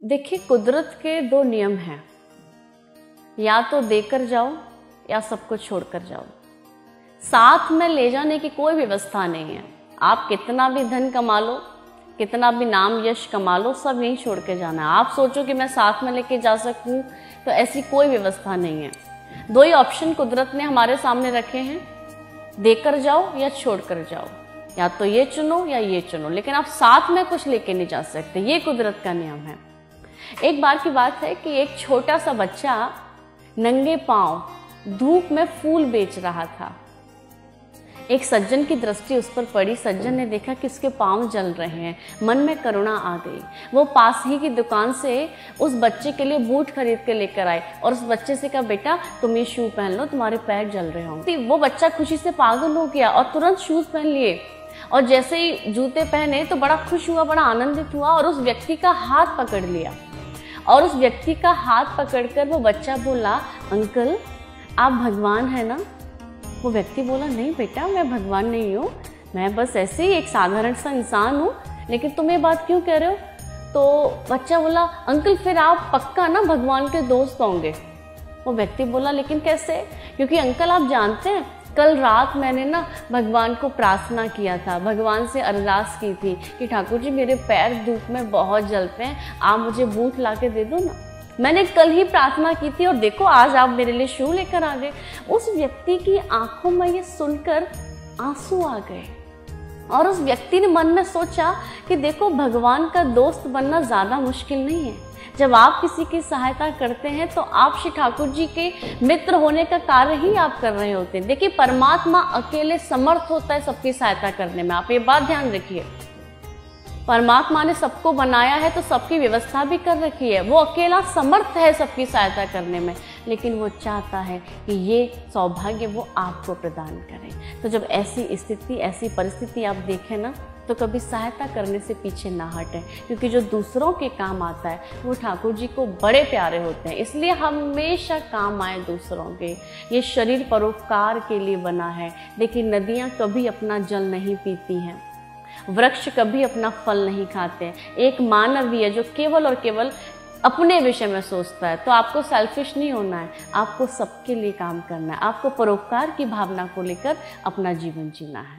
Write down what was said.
देखिए, कुदरत के दो नियम हैं, या तो देकर जाओ या सब कुछ छोड़कर जाओ। साथ में ले जाने की कोई व्यवस्था नहीं है। आप कितना भी धन कमा लो, कितना भी नाम यश कमा लो, सब यहीं छोड़ के जाना है। आप सोचो कि मैं साथ में लेके जा सकूं, तो ऐसी कोई व्यवस्था नहीं है। दो ही ऑप्शन कुदरत ने हमारे सामने रखे हैं, देकर जाओ या छोड़कर जाओ। या तो ये चुनो या ये चुनो, लेकिन आप साथ में कुछ लेके नहीं जा सकते। ये कुदरत का नियम है। एक बार की बात है कि एक छोटा सा बच्चा नंगे पांव धूप में फूल बेच रहा था। एक सज्जन की दृष्टि उस पर पड़ी। सज्जन ने देखा कि उसके पांव जल रहे हैं। मन में करुणा आ गई। वो पास ही की दुकान से उस बच्चे के लिए बूट खरीद के लेकर आए और उस बच्चे से कहा, बेटा तुम ये शू पहन लो, तुम्हारे पैर जल रहे होंगे। वो बच्चा खुशी से पागल हो गया और तुरंत शूज पहन लिए। और जैसे ही जूते पहने तो बड़ा खुश हुआ, बड़ा आनंदित हुआ और उस व्यक्ति का हाथ पकड़ लिया। और उस व्यक्ति का हाथ पकड़कर वो बच्चा बोला, अंकल आप भगवान है ना? वो व्यक्ति बोला, नहीं बेटा मैं भगवान नहीं हूँ, मैं बस ऐसे ही एक साधारण सा इंसान हूँ। लेकिन तुम ये बात क्यों कह रहे हो? तो बच्चा बोला, अंकल फिर आप पक्का ना भगवान के दोस्त होंगे। वो व्यक्ति बोला, लेकिन कैसे? क्योंकि अंकल आप जानते हैं, कल रात मैंने ना भगवान को प्रार्थना किया था, भगवान से अरदास की थी कि ठाकुर जी मेरे पैर धूप में बहुत जलते हैं, आप मुझे बूट ला के दे दो ना। मैंने कल ही प्रार्थना की थी और देखो आज आप मेरे लिए शू लेकर आ गए। उस व्यक्ति की आंखों में ये सुनकर आंसू आ गए और उस व्यक्ति ने मन में सोचा कि देखो, भगवान का दोस्त बनना ज्यादा मुश्किल नहीं है। जब आप किसी की सहायता करते हैं तो आप श्री ठाकुर जी के मित्र होने का कार्य ही आप कर रहे होते हैं। देखिए, परमात्मा अकेले समर्थ होता है सबकी सहायता करने में। आप ये बात ध्यान रखिए। परमात्मा ने सबको बनाया है तो सबकी व्यवस्था भी कर रखी है। वो अकेला समर्थ है सबकी सहायता करने में, लेकिन वो चाहता है कि ये सौभाग्य वो आपको प्रदान करे। तो जब ऐसी स्थिति, ऐसी परिस्थिति आप देखें ना, तो कभी सहायता करने से पीछे ना हटें, क्योंकि जो दूसरों के काम आता है वो ठाकुर जी को बड़े प्यारे होते हैं। इसलिए हमेशा काम आए दूसरों के। ये शरीर परोपकार के लिए बना है। लेकिन नदियाँ कभी अपना जल नहीं पीती हैं, वृक्ष कभी अपना फल नहीं खाते। एक मानव भी है जो केवल और केवल अपने विषय में सोचता है। तो आपको सेल्फिश नहीं होना है, आपको सबके लिए काम करना है, आपको परोपकार की भावना को लेकर अपना जीवन जीना है।